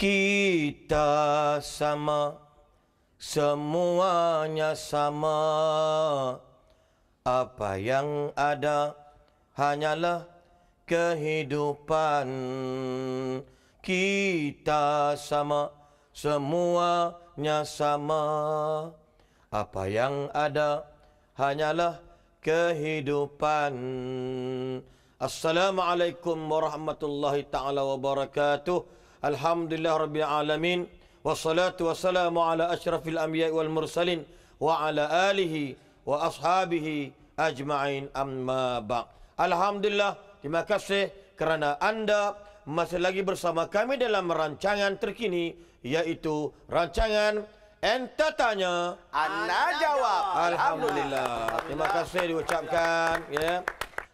Kita sama, semuanya sama. Apa yang ada hanyalah kehidupan. Kita sama, semuanya sama. Apa yang ada hanyalah kehidupan. Assalamualaikum warahmatullahi ta'ala wabarakatuh. Alhamdulillah Rabbil Alamin. Wassalatu wassalamu ala ashrafil anbiya wal mursalin. Wa ala alihi wa ashabihi ajma'in, amma ba'. Alhamdulillah, terima kasih kerana anda masih lagi bersama kami dalam rancangan terkini, iaitu rancangan Enta Tanya, Ana Jawab. Alhamdulillah. Terima kasih diucapkan, ya.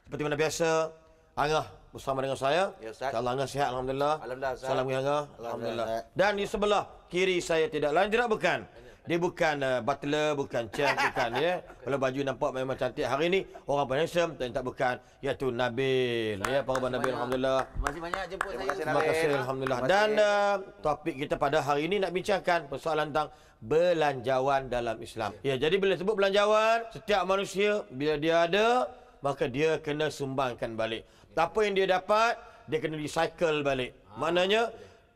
Seperti mana biasa, Angah bersama dengan saya. Ya, Ustaz. InsyaAllah Angah sihat, Alhamdulillah. Alhamdulillah, Ustaz. Salam Angah. Alhamdulillah. Dan di sebelah kiri saya tidak lain tidak bukan. Dia bukan butler, bukan chef, bukan, ya. Kalau baju nampak memang cantik. Hari ini orang paling handsome, tak bukan, iaitu Nabil. Ya, para Nabil, Alhamdulillah. Masih banyak jemput saya. Terima kasih, Alhamdulillah. Dan topik kita pada hari ini nak bincangkan persoalan tentang belanjawan dalam Islam. Ya, jadi bila sebut belanjawan, setiap manusia bila dia ada, maka dia kena sumbangkan balik. Apa yang dia dapat, dia kena recycle balik. Maknanya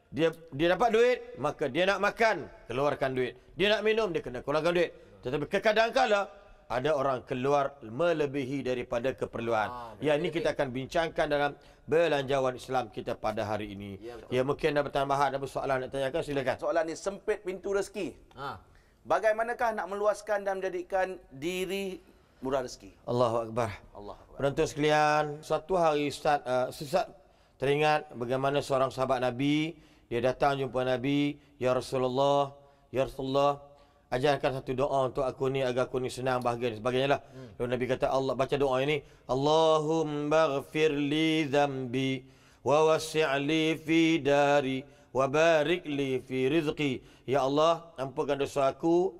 dia dapat duit, maka dia nak makan, keluarkan duit. Dia nak minum, dia kena keluarkan duit. Tetapi kadang-kala ada orang keluar melebihi daripada keperluan. Ya, ini kita akan bincangkan dalam belanjawan Islam kita pada hari ini. Ya, mungkin ada pertambahan, ada soalan nak tanyakan, silakan. Soalan ni, sempit pintu rezeki. Bagaimanakah nak meluaskan dan menjadikan diri murah rezeki? Allahu Akbar. Allah Akbar. Penonton sekalian, suatu hari Ustaz teringat bagaimana seorang sahabat Nabi, dia datang jumpa Nabi, Ya Rasulullah, ajarkan satu doa untuk aku ni agar aku ni senang, bahagia dan sebagainya lah. Lalu Nabi kata, Allah baca doa ini, Allahumma ghafir li dhanbi wa wasi'li fi dari wa barik li fi rizqi. Ya Allah, ampunkan dosa aku,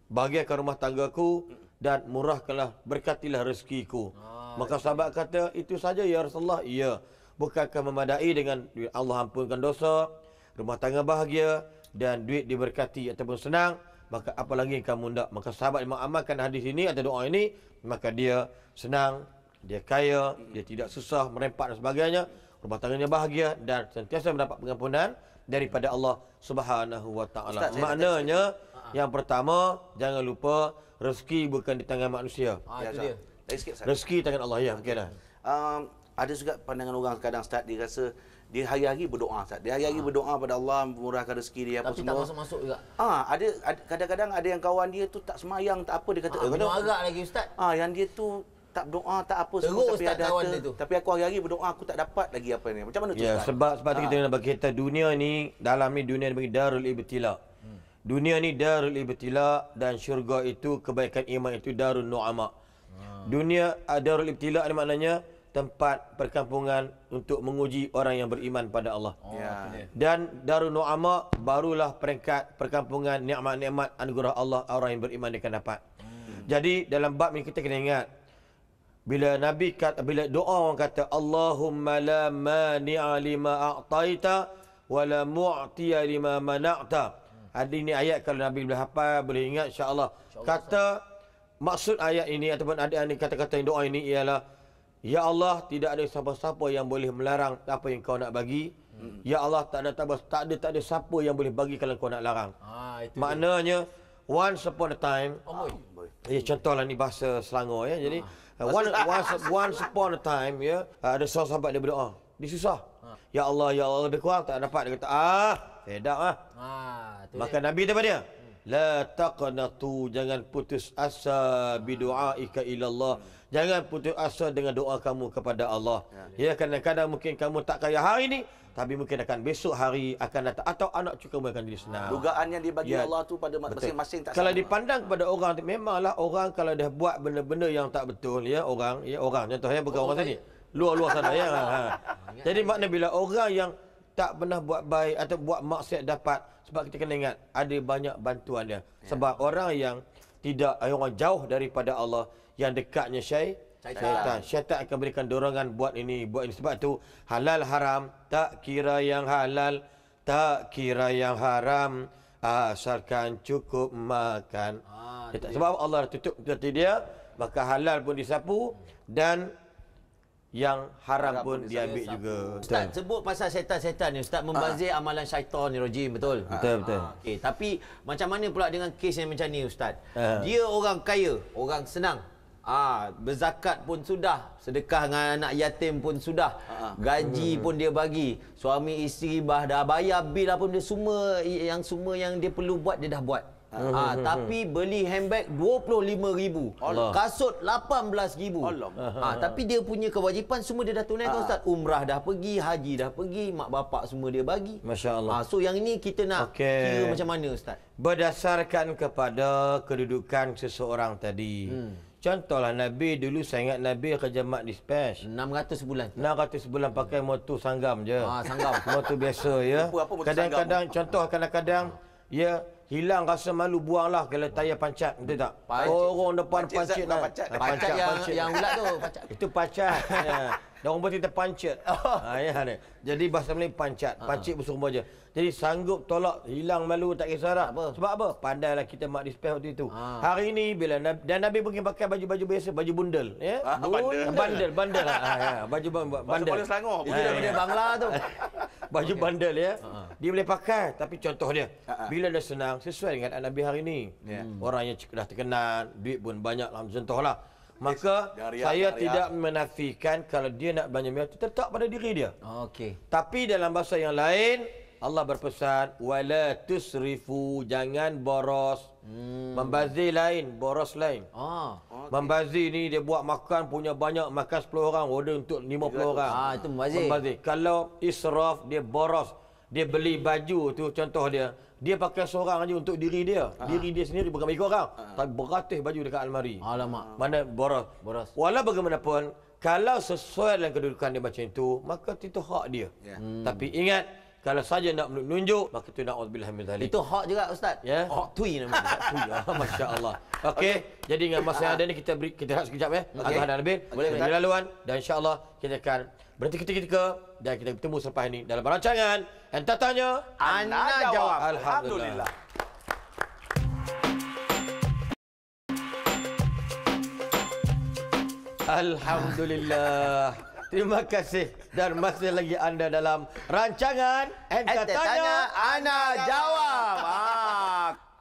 bahagiakan rumah tanggaku, dan murahkanlah, berkatilah rezekiku. Maka sahabat kata, itu saja ya Rasulullah. Ya, bukankah memadai dengan Allah ampunkan dosa, rumah tangga bahagia, dan duit diberkati ataupun senang, maka apa lagi yang kamu nak? Maka sahabat mengamalkan hadis ini atau doa ini, maka dia senang, dia kaya, dia tidak susah, merempat dan sebagainya, rumah tangganya bahagia, dan sentiasa mendapat pengampunan daripada Allah Subhanahu wa taala. Maknanya yang pertama, jangan lupa rezeki bukan di tangan manusia. Itu dia. Rezeki tangan Allah, ya, mungkin dah. Ada juga pandangan orang kadang Ustaz, dia rasa dia hari-hari berdoa Ustaz. Dia hari-hari berdoa pada Allah murahkan rezeki dia apa Tapi semua. tak masuk-masuk juga. Ada kadang-kadang ada yang kawan dia tu tak semayang, tak apa, dia kata Minum arak lagi Ustaz. yang dia tu tak berdoa, tak apa Teruk semua, tapi Ustaz ada kawan harta. dia tu. Tapi aku hari-hari berdoa, aku tak dapat lagi apa ni. Macam mana tu Ya, Ustaz? sebab tu kita nak bagi kita dunia ni, dalam ni dunia ni bagi darul ibtila. Dunia ni darul ibtila, dan syurga itu, kebaikan iman itu darul nu'ama. Dunia darul ibtila ni maknanya tempat perkampungan untuk menguji orang yang beriman pada Allah. Dan darul nu'ama barulah peringkat perkampungan nikmat-nikmat anugerah Allah, orang yang beriman dia akan dapat. Jadi dalam bab ni kita kena ingat, bila Nabi kata, bila doa orang kata Allahumma la mani'a lima a'taita wa la mu'tiya lima mana'ta. Ada ini ayat, kalau Nabi boleh hafal, boleh ingat, insya-Allah. Kata maksud ayat ini ataupun ada ni kata-kata yang doa ini ialah, ya Allah, tidak ada siapa-siapa yang boleh melarang apa yang kau nak bagi. Ya Allah, tak ada siapa yang boleh bagi kalau kau nak larang. Maknanya once upon a time, contohlah ni bahasa Selangor, ya. Jadi once upon a time, ya, ada seorang sahabat dia berdoa, dia susah. Ya Allah, lebih kurang tak dapat. Dia kata, fed up lah. Maka Nabi kata dia, la taqnatu, jangan putus asa bidu'aika ilallah. Jangan putus asa dengan doa kamu kepada Allah. Ya, kadang-kadang mungkin kamu tak kaya hari ni, tapi mungkin akan besok hari akan datang, atau anak cucu kamu akan jadi senang. Dugaan yang dibagi Allah tu pada masing-masing tak kalau sama. dipandang kepada orang, memanglah orang kalau dah buat benda-benda yang tak betul, ya, orang contohnya bukan orang sini, luar-luar sana, ya. Jadi makna bila orang yang tak pernah buat baik atau buat maksiat dapat, sebab kita kena ingat ada banyak bantuan dia. Sebab orang yang tidak, orang jauh daripada Allah, yang dekatnya syaitan. Syaitan akan berikan dorongan buat ini, buat ini. Sebab tu halal haram tak kira yang halal, tak kira yang haram, asalkan cukup makan. Sebab Allah tutup hati dia, maka halal pun disapu dan yang haram pun diambil juga. Ustaz, sebut pasal syaitan-syaitan ni. Ustaz membazir amalan syaitan ni, rojim, betul? Betul. Okey, tapi macam mana pula dengan kes yang macam ni, Ustaz? Dia orang kaya, orang senang. Berzakat pun sudah, sedekah dengan anak yatim pun sudah, gaji pun dia bagi, suami isteri dah bayar bil apa dia, semua yang dia perlu buat dia dah buat. Tapi beli handbag 25,000, kasut 18,000. Tapi dia punya kewajipan semua dia dah tunaikan, Ustaz. Umrah dah pergi, haji dah pergi, mak bapak semua dia bagi. Masya Allah. So yang ini kita nak kira macam mana, Ustaz? Berdasarkan kepada kedudukan seseorang tadi. Contohlah Nabi dulu, saya ingat Nabi kerja mak dispatch 600 sebulan. 600 sebulan pakai motor sanggam je. Sanggam. Motor biasa ya. Kadang-kadang contoh kadang-kadang ya hilang rasa malu, buanglah kalau tayar pancat, betul tak? Orang depan pancit lah. Pancat yang ulat tu, pancat. Itu pancat. Ya. Dan orang pun kita pancit. Ya, jadi bahasa Melayu pancat. Pancit bersumpah je. Jadi sanggup tolak, hilang malu, tak kisah dah. Sebab apa? Pandailah kita mak dispatch waktu itu. Hari ini bila Nabi mungkin pakai baju-baju biasa, baju bundel, ya. Bandel lah. Baju bandel. Bahasa Selangor. Itu daripada Bangla tu. Baju bandel ya. Dia boleh pakai, tapi contoh dia bila dah senang sesuai dengan Nabi hari ini. Orang yang dah terkenal, duit pun banyak lah, contohlah. Maka saya tidak menafikan kalau dia nak belanja mewah, tetap pada diri dia. Okey. Tapi dalam bahasa yang lain, Allah berpesan, wala tusrifu, jangan boros. Membazir lain, boros lain. Membazir ni dia buat makan punya banyak, makan 10 orang, order untuk 50 orang. Itu membazir. Kalau israf, dia boros. Dia beli baju tu, contoh dia pakai seorang aja untuk diri dia. Diri dia sendiri bukan bagi orang. Tapi beratus baju dekat almari. Alamak. Mana boros. Walau bagaimanapun, kalau sesuai dengan kedudukan dia macam itu, maka itu hak dia. Tapi ingat, kalau saja nak menunjuk, maka itu na'udzubillah min dzalik. Itu hak juga, Ustaz. Ya. Hak tui namanya. Hak tui. Masya Allah. Okey. Jadi dengan masa yang ada ni kita rehat sekejap ya. Agak ada lebih. Boleh. Laluan dan insya-Allah kita akan berhenti ketika dan kita bertemu selepas ini dalam rancangan Enta Tanya, Ana Jawab. Alhamdulillah. Alhamdulillah. Terima kasih dan masih lagi anda dalam rancangan Enta Tanya, Ana Jawab.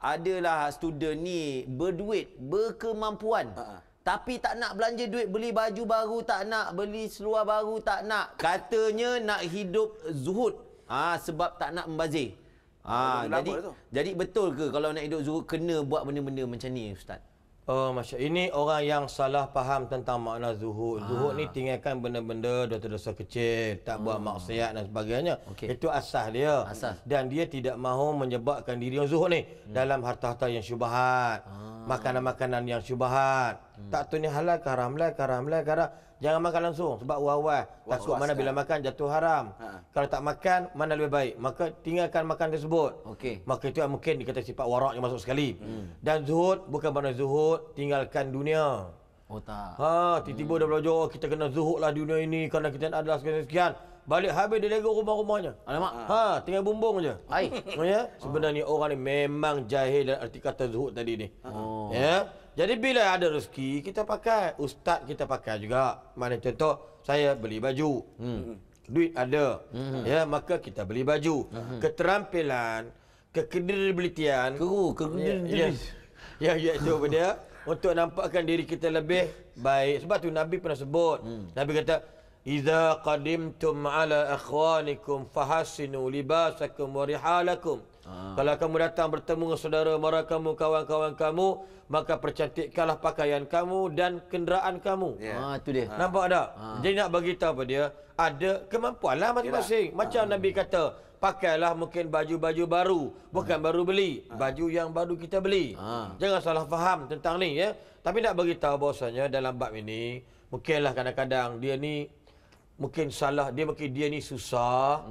Adalah student ni berduit, berkemampuan. Tapi tak nak belanja duit, beli baju baru tak nak, beli seluar baru tak nak. Katanya nak hidup zuhud. Sebab tak nak membazir. Jadi betul ke kalau nak hidup zuhud kena buat benda-benda macam ni, Ustaz? Oh, Masya Allah. Ini orang yang salah faham tentang makna zuhud. Zuhud ni tinggalkan benda-benda dosa-dosa kecil, tak buat maksiat dan sebagainya. Itu asas dia. Dan dia tidak mahu menyebabkan diri yang zuhud ni dalam harta-harta yang syubhat, makanan-makanan yang syubhat. Tak tahu ni halal ke haram, haram. Jangan makan langsung sebab awal-awal takut mana bila makan jatuh haram. Kalau tak makan mana lebih baik, maka tinggalkan makan tersebut. Maka itu mungkin dikata sifat warak yang masuk sekali. Dan zuhud bukan makna zuhud tinggalkan dunia. Tiba-tiba dah belajar kita kena zuhud lah dunia ini kerana kita adalah sekian. Balik habis dia lego rumah-rumahnya. Alamak. Tinggal bumbung je. Ya, sebenarnya orang ni memang jahil dan arti kata zuhud tadi ni. Ya. Jadi bila ada rezeki kita pakai, ustaz kita pakai juga. Mana contoh saya beli baju. Duit ada. Ya, maka kita beli baju. Keterampilan, kekredibilitian, ya itu dia untuk nampakkan diri kita lebih baik. Sebab tu Nabi pernah sebut. Nabi kata, "Idza qadimtum ala akhwanikum fahassinu libasakum wa rihalakum." Kalau kamu datang bertemu dengan saudara mara kamu, kawan-kawan kamu, maka percantikkanlah pakaian kamu dan kenderaan kamu. Itu dia. Nampak tak? Jadi nak bagi tahu pada dia, ada kemampuanlah masing-masing. Macam Nabi kata, pakailah mungkin baju-baju baru, bukan baru beli, baju yang baru kita beli. Jangan salah faham tentang ni ya. Tapi nak bagi tahu bahawasanya dalam bab ini, mungkinlah kadang-kadang dia ni mungkin dia ni susah.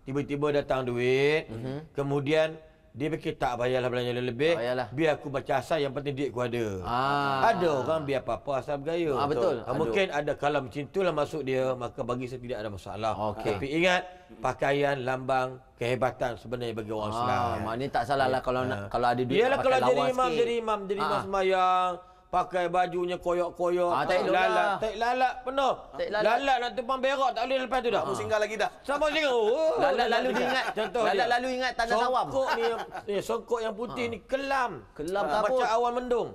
Tiba-tiba datang duit, kemudian dia fikir tak payahlah belanja lebih. Biar aku baca asal, yang penting duit aku ada. Ada orang biar apa-apa asal bergaya. Betul. Mungkin ada kalau macam itulah masuk dia, maka bagi saya tidak ada masalah. Tapi ingat, pakaian lambang kehebatan sebenarnya bagi orang Islam. Maknanya tak salah lah kalau ada duit Iyalah pakai kalau lawa jadi imam sembahyang, pakai bajunya koyak-koyak, tak elok lalat penuh. Lalat nak tumpang berak tak boleh lepas tu dah. Kamu singgah lagi dah. Sama singgah. lalu dia ingat. Contoh lalu ingat tanah sawam. Songkok ni, songkok yang putih ni kelam. Kelam kaput. Macam awan mendung.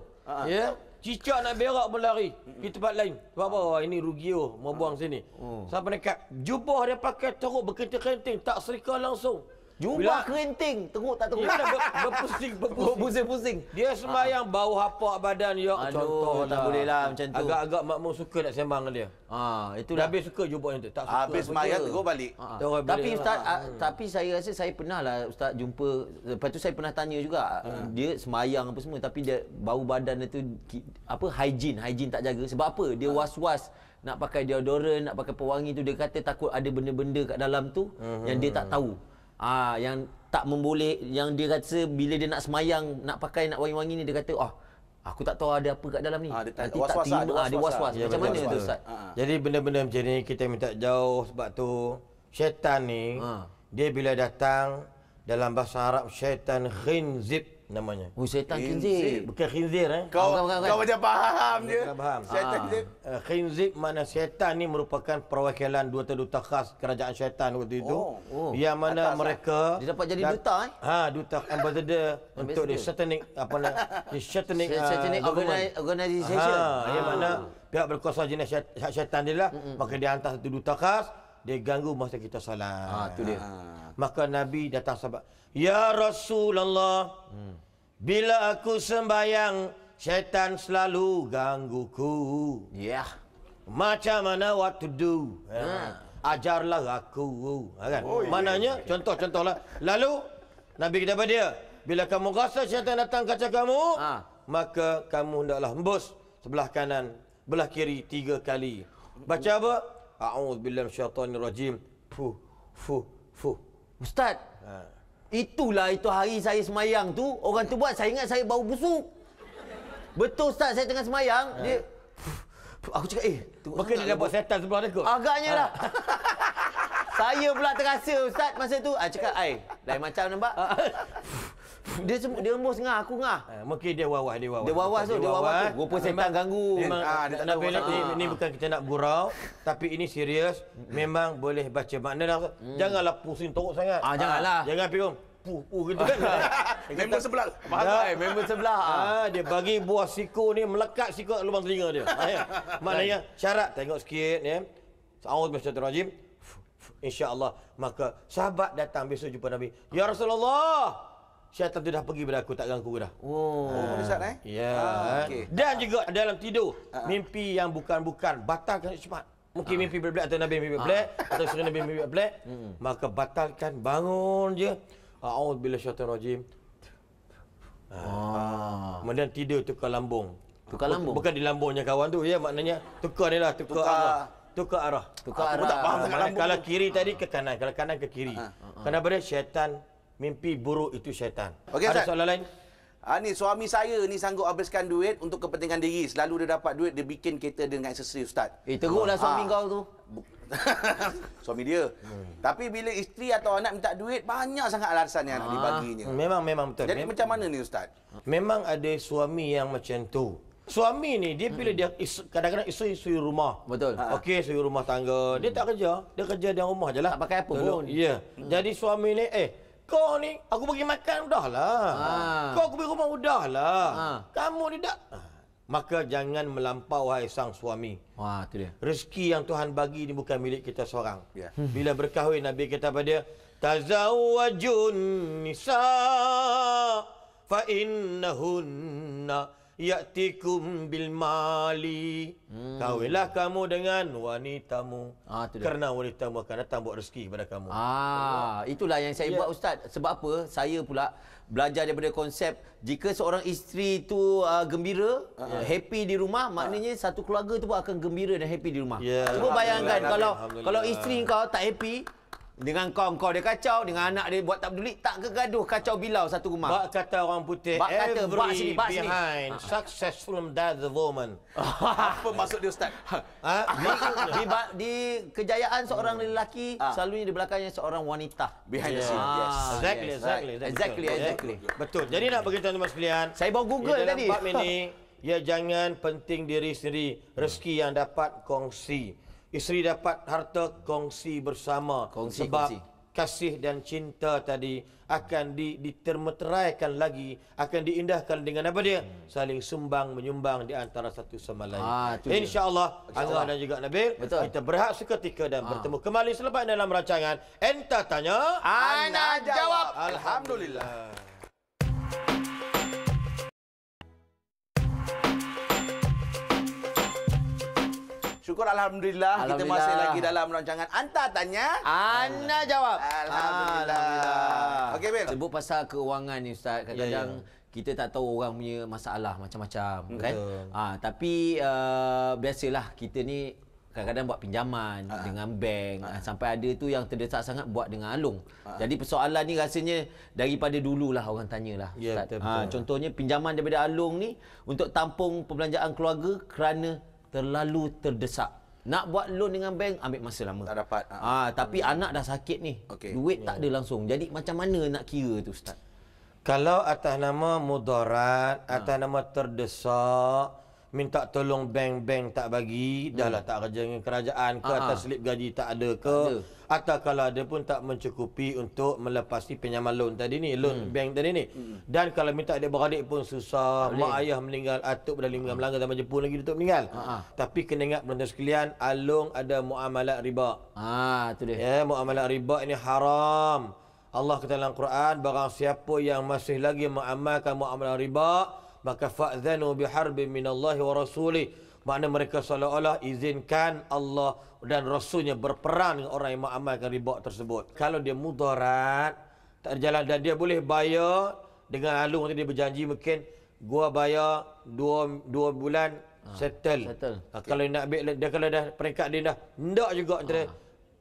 Ya. Cicak nak berak berlari di tempat lain. Sebab apa? Oh, ini rugi mau buang sini. Sampai dekat jubah dia pakai teruk berkenting-kenting, tak serika langsung. Jubah kerinting, teruk tak teruk. Dia berpusing-pusing. Dia sembahyang bau hapak badan dia. Contoh tak boleh lah macam tu. Agak-agak makmum suka nak sembang dengan dia. Itulah. Habis suka jubah yang tu. Tak suka. Habis sembahyang terus balik. Tapi Ustaz, tapi saya rasa saya pernah lah Ustaz jumpa, lepas tu saya pernah tanya juga. Dia sembahyang apa semua tapi dia bau badan dia tu hygiene tak jaga. Sebab apa? Dia was-was nak pakai deodorant, nak pakai pewangi tu, dia kata takut ada benda-benda kat dalam tu yang dia tak tahu. Yang tak memboleh, yang dia rasa bila dia nak semayang, nak pakai, nak wangi-wangi ni, dia kata, aku tak tahu ada apa kat dalam ni. Nanti tak terima, dia was-was. Macam mana tu Ustaz? Jadi benda-benda macam ni kita minta jauh. Sebab tu syaitan ni, dia bila datang, dalam bahasa Arab syaitan khinzib namanya. Syaitan khinzib. Bukan khinzir Kau macam faham je. Faham. Syaitan khinzib. Khinzib mana syaitan ni merupakan perwakilan duta-duta khas kerajaan syaitan waktu itu. Yang mana mereka dia dapat jadi duta duta ambassador untuk di satanic satanic organization. Yang mana pihak berkuasa jenis syaitan dia lah. Maka dia hantar satu duta khas, dia ganggu masa kita solat. Tu dia. Maka Nabi datang sahabat, "Ya Rasulullah, bila aku sembahyang, syaitan selalu gangguku. Ya. Macam mana what to do? Ajarlah aku." Kan? Mananya, contoh-contohlah. Lalu, Nabi kata pada dia, bila kamu rasa syaitan datang kaca kamu, maka kamu hendaklah hembus sebelah kanan, belah kiri 3 kali. Baca apa? A'udzubillahi minasyaitonirrajim. Fuh, fuh, fuh. Ustaz, itulah itu hari saya semayang tu, orang tu buat, saya ingat saya bau busuk. Betul Ustaz, saya tengah semayang, dia aku cakap, maka dia dapat setan sebelah dia kot. Agaknya lah. Saya pula terasa Ustaz masa tu, cakap, lain macam nampak. Dia embus ngah, aku ngah. Mungkin dia wawas. Dia wawas tu. Rupa setan ganggu. Ini bukan kita nak gurau, tapi ini serius. Memang boleh baca makna dah. Janganlah pusing teruk sangat. Janganlah. Jangan pergi gitu kan. Member sebelah. Member sebelah. Dia bagi buah siku ni melekat siku kat lubang telinga dia. Maknanya syarat tengok sikit ya. A'udzubillahi insya-Allah. Maka sahabat datang besok jumpa Nabi. Ya Rasulullah, syaitan tu dah pergi pada aku, tak ganggu dah. Ustaz Ya. Dan juga dalam tidur, mimpi yang bukan-bukan batalkan cepat. Mungkin mimpi berbelak atau Nabi mimpi berbelak atau sering Nabi mimpi berbelak, maka batalkan, bangun je. A'udzubillahi minasyaitonirrajim. Kemudian tidur tukar lambung. Tukar lambung. Bukan di lambungnya kawan tu ya, maknanya tukar ni lah, tukar arah. Tukar arah. Tak faham sangat lambung. Kalau kiri tadi ke kanan, kalau kanan ke kiri. Kenapa dia syaitan mimpi buruk itu syaitan. Okey, ada Ustaz. soalan lain? Ni suami saya ni sanggup habiskan duit untuk kepentingan diri. Selalu dia dapat duit, dia bikin kereta dengan aksesori Ustaz. Teruklah suami kau tu. Suami dia. Tapi bila isteri atau anak minta duit, banyak sangat alasan yang nak dibaginya. Memang betul. Jadi macam mana ni Ustaz? Memang ada suami yang macam tu. Suami ni dia bila dia kadang-kadang isteri rumah. Betul. Okey, isteri rumah tangga. Dia tak kerja. Dia kerja di rumah je lah. Tak pakai apa pun. Ya. Jadi suami ni kau ni aku bagi makan udahlah. Kau aku bagi rumah udahlah. Kamu ni tak. Maka jangan melampaui sang suami. Wah, tu dia. Rezeki yang Tuhan bagi ni bukan milik kita seorang. Ya. Bila berkahwin Nabi kata pada dia, tazawwajun nisa fa innahunna ya'tikum bil mali. Kahwinlah kamu dengan wanitamu. Kerana wanitamu akan datang buat rezeki kepada kamu. Itulah yang saya buat Ustaz. Sebab apa? Saya pula belajar daripada konsep jika seorang isteri tu gembira, happy di rumah, maknanya satu keluarga tu pun akan gembira dan happy di rumah. Cuba bayangkan kalau isteri kau tak happy, Dengan kau dia kacau, dengan anak dia buat tak peduli, tak kegaduh, kacau bilau satu rumah. Bak kata orang putih, Bak kata, bak sini, bak sini. behind successful man the woman. Apa maksud dia Ustaz? Di kejayaan seorang lelaki, selalunya di belakangnya seorang wanita. Behind the scene. Yes. Exactly. Betul. Jadi nak bagi tuan-tuan sekalian, Saya bawa Google dalam tadi. bab ini, ya jangan penting diri sendiri. Rezeki yang dapat kongsi. Isteri dapat harta kongsi bersama. Sebab kasih dan cinta tadi akan ditermeteraikan lagi, akan diindahkan dengan apa dia? Saling sumbang menyumbang di antara satu sama lain. InsyaAllah, Angah dan juga Nabil, kita berehat seketika dan bertemu kembali selepas dalam rancangan Enta Tanya, Ana Jawab. Alhamdulillah. Syukur Alhamdulillah, kita masih lagi dalam rancangan Anta Tanya, Ana Jawab. Alhamdulillah. Okey, Bil. Sebut pasal keuangan ni Ustaz, kadang-kadang kita tak tahu orang punya masalah macam-macam kan. Tapi biasalah kita ni kadang-kadang buat pinjaman dengan bank, sampai ada tu yang terdesak sangat buat dengan alung. Jadi persoalan ni rasanya daripada dululah orang tanyalah Ustaz. Contohnya pinjaman daripada alung ni untuk tampung perbelanjaan keluarga kerana terlalu terdesak. Nak buat loan dengan bank ambil masa lama. Tak dapat. Tapi anak dah sakit ni. Duit tak ada langsung. Jadi macam mana nak kira tu Ustaz? Kalau atas nama mudarat, atas nama terdesak, minta tolong bank-bank tak bagi, dah lah tak kerja dengan kerajaan ke, atas slip gaji tak ada ke, atau kalau ada pun tak mencukupi untuk melepasi pinjaman loan tadi ni, loan bank tadi ni. Dan kalau minta adik-beradik pun susah, mak ayah meninggal, atuk dah meninggal Melanggar zaman Jepun lagi Datuk meninggal. Tapi kena ingat penonton sekalian, alung ada muamalat riba. Tu dia. Ya, muamalat riba ini haram. Allah kata dalam Quran, barang siapa yang masih lagi mengamalkan muamalat riba, maka fa'dhanu biharbin minallahi wa rasulih. Makna mereka seolah-olah izinkan Allah dan Rasulnya berperang dengan orang yang mengamalkan riba tersebut. Kalau dia mudarat, tak ada jalan dan dia boleh bayar dengan alung tadi, dia berjanji mungkin gua bayar 2 bulan settle. Kalau nak ambil dia, kalau dah peringkat dia dah ndak juga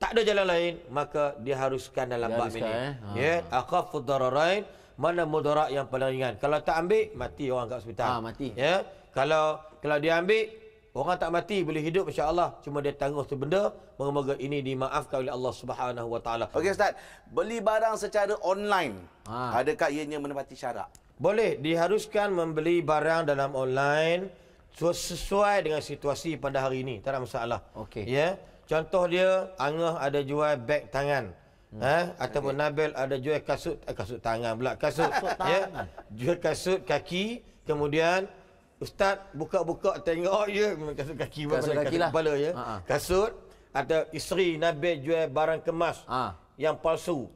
tak ada jalan lain, maka dia haruskan dalam bab ini. Ya, akhafud dararain, mana mudarat yang paling ringan. Kalau tak ambil, mati orang kat hospital. Mati. Ya. Kalau dia ambil, orang tak mati, boleh hidup insya-Allah. Cuma dia tangguh tu benda, moga-moga ini dimaafkan oleh Allah Subhanahu Wa Taala. Okey Ustaz, beli barang secara online, adakah ianya menepati syarak? Boleh, diharuskan membeli barang dalam online sesuai dengan situasi pada hari ini, tak ada masalah. Okey. Ya. Contoh dia, Angah ada jual beg tangan. Ataupun Nabil ada jual kasut tangan pula, kasut ya, jual kasut kaki, kemudian ustaz buka-buka tengok je kasut kaki, kasut kaki lah, kepala ya. Kasut, ada isteri Nabil jual barang kemas yang palsu,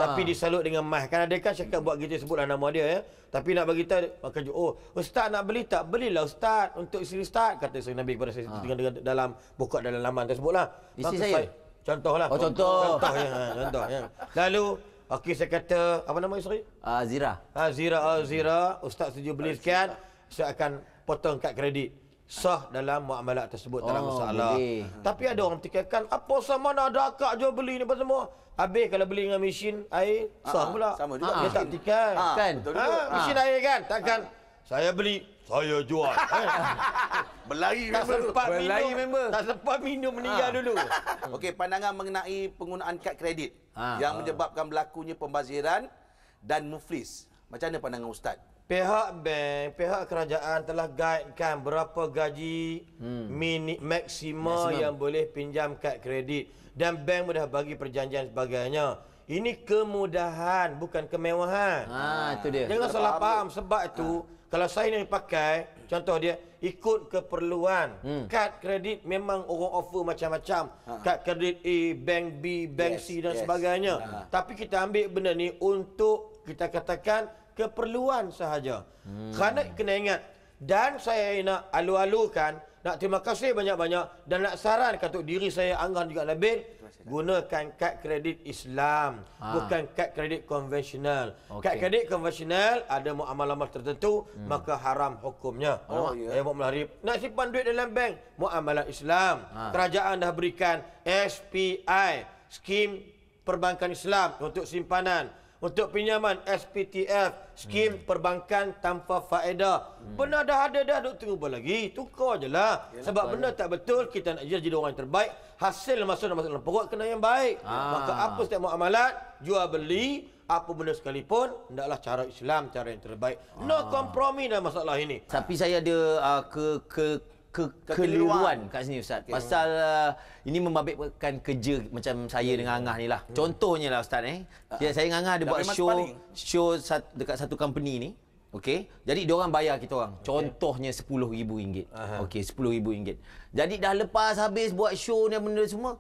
tapi disalut dengan emas. Kan ada kan cakap buat gitu, sebutlah nama dia ya. Tapi nak bagi tahu, maka ustaz nak beli tak? Belilah ustaz untuk isteri ustaz, kata isteri Nabil kepada saya dengan dalam buka dalam laman tersebutlah. Isteri saya contohlah. Contoh ya. Lalu okey, saya kata apa nama isteri? Zira. Zira, ustaz setuju beli sekian, saya akan potong kad kredit. Sah dalam muamalat tersebut, tak ada masalah. Tapi ada orang bertikaikan, apa sama ada akak jual beli ni apa semua. Habis kalau beli dengan mesin air, sah pula. Sama juga. Dia tak tikai. Kan? Betul juga. Mesin air kan? Takkan saya beli, saya jual. Berlari Tak sempat Berlari minum. member. Tak sempat minum, meninggal dulu. Okey, pandangan mengenai penggunaan kad kredit yang menyebabkan berlakunya pembaziran dan muflis. Macam mana pandangan ustaz? Pihak bank, pihak kerajaan telah guidekan berapa gaji maksima yang boleh pinjam kad kredit. Dan bank sudah bagi perjanjian sebagainya. Ini kemudahan, bukan kemewahan. Itu dia. Jangan salah faham. Sebab itu, kalau saya ni pakai, contoh dia, ikut keperluan. Kad kredit memang orang offer macam-macam. Kad kredit A, bank B, bank C dan sebagainya. Tapi kita ambil benda ni untuk, kita katakan, keperluan sahaja. Kerana kena ingat, dan saya nak alu-alukan, nak terima kasih banyak-banyak dan nak sarankan untuk diri saya, Angah juga Nabil, gunakan kad kredit Islam, bukan kad kredit konvensional. Kad kredit konvensional ada muamalah tertentu, maka haram hukumnya. Muamalah nak simpan duit dalam bank, muamalah Islam. Kerajaan dah berikan SPI, skim perbankan Islam untuk simpanan, untuk pinjaman SPTF, skim perbankan tanpa faedah. Benda dah ada dah, duk tunggu apa lagi? Tukar je lah. Sebab benda tak betul, kita nak jadi orang yang terbaik. Hasil masuk dalam perut kena yang baik. Maka apa setiap muamalat, jual beli, apa benda sekalipun, hendaklah cara Islam, cara yang terbaik. No kompromi dalam masalah ini. Tapi saya ada keliruan kat sini Ustaz. Pasal ini membabitkan kerja macam saya dengan Angah ni lah. Contohnya lah Ustaz saya dengan Angah ada buat show dekat satu company ni. Okey. Jadi diorang bayar kita orang. Contohnya RM10,000. Okey, RM10,000. Jadi dah lepas habis buat show ni benda semua,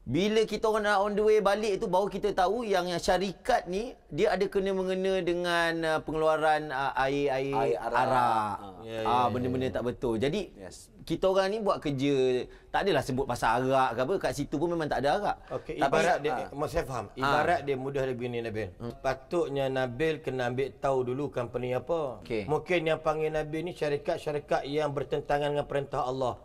bila kita orang nak on the way balik tu baru kita tahu yang syarikat ni dia ada kena-mengena dengan pengeluaran air arak. Benda-benda tak betul. Jadi kita orang ni buat kerja, tak adalah sebut pasal arak ke apa, kat situ pun memang tak ada arak. Okey, ibarat dia, saya faham. Ibarat dia mudah dia begini Nabil. Patutnya Nabil kena ambil tahu dulu company apa. Mungkin yang panggil Nabil ni syarikat-syarikat yang bertentangan dengan perintah Allah.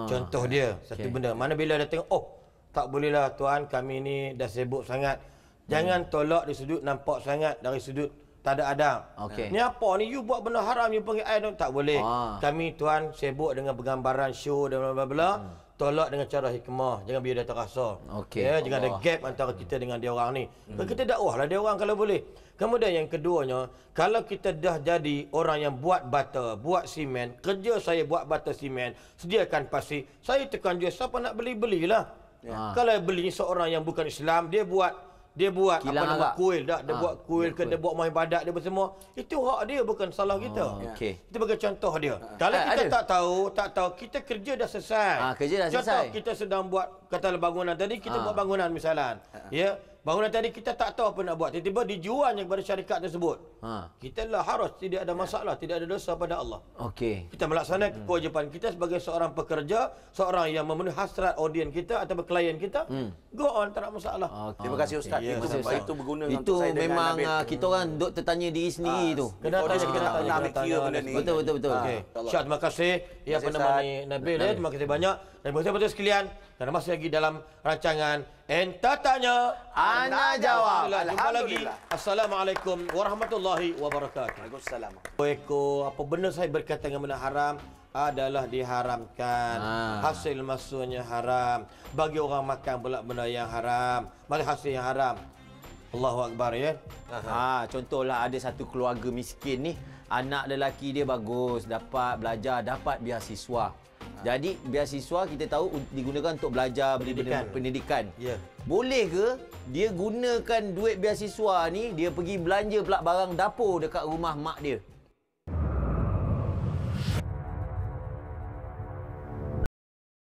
Contoh dia, satu benda. Mana bila dia tengok, tak bolehlah tuan, kami ni dah sibuk sangat. Jangan tolak dari sudut nampak sangat, dari sudut tak ada adab. Ni apa ni? You buat benda haram, you panggil air, tak boleh. Kami tuan sibuk dengan penggambaran show dan bla-bla-bla. Tolak dengan cara hikmah, jangan biar dia terasa. Jangan ada gap antara kita dengan dia orang ni. Kita dakwahlah dia orang kalau boleh. Kemudian yang keduanya, kalau kita dah jadi orang yang buat bata, buat simen, kerja saya buat bata simen, sediakan pasir, saya tekan jual, siapa nak beli-belilah. Kalau beli seorang yang bukan Islam, dia buat kilang apa nama kuil dah, dia buat kuil ke, dia buat main ibadat dia semua, itu hak dia, bukan salah kita. Itu bagi contoh dia. Kalau kita tak tahu, kita kerja dah selesai. Contoh kita sedang buat katalah bangunan tadi, kita buat bangunan misalan. Bangunan tadi kita tak tahu apa nak buat, tiba-tiba dijualnya kepada syarikat tersebut. Kita lah harus, tidak ada masalah, tidak ada dosa pada Allah. Kita melaksanakan kewajipan kita sebagai seorang pekerja, seorang yang memenuhi hasrat audien kita atau klien kita. Go on, tak ada masalah. Terima kasih Ustaz. Itu berguna itu untuk saya memang kita orang duk tertanya diri sendiri tu. Kenapa kita tak pernah mikir benda ni? Betul. Syah, terima kasih. Ya, apa nama ni Nabil, terima kasih banyak. Dan betul-betul sekalian, kerana masih lagi dalam rancangan Enta Tanya, Ana Jawab. Jumpa lagi. Assalamualaikum warahmatullahi wabarakatuh. Waalaikumsalam. Apa benda saya berkaitan dengan benda haram adalah diharamkan. Hasil masuknya haram. Bagi orang makan pula benda yang haram, malah hasil yang haram. Allahu Akbar ya. Contohlah ada satu keluarga miskin ni, anak lelaki dia bagus, dapat belajar, dapat beasiswa. Jadi beasiswa kita tahu digunakan untuk belajar pendidikan. Boleh ke dia gunakan duit beasiswa ni, dia pergi belanja pula barang dapur dekat rumah mak dia?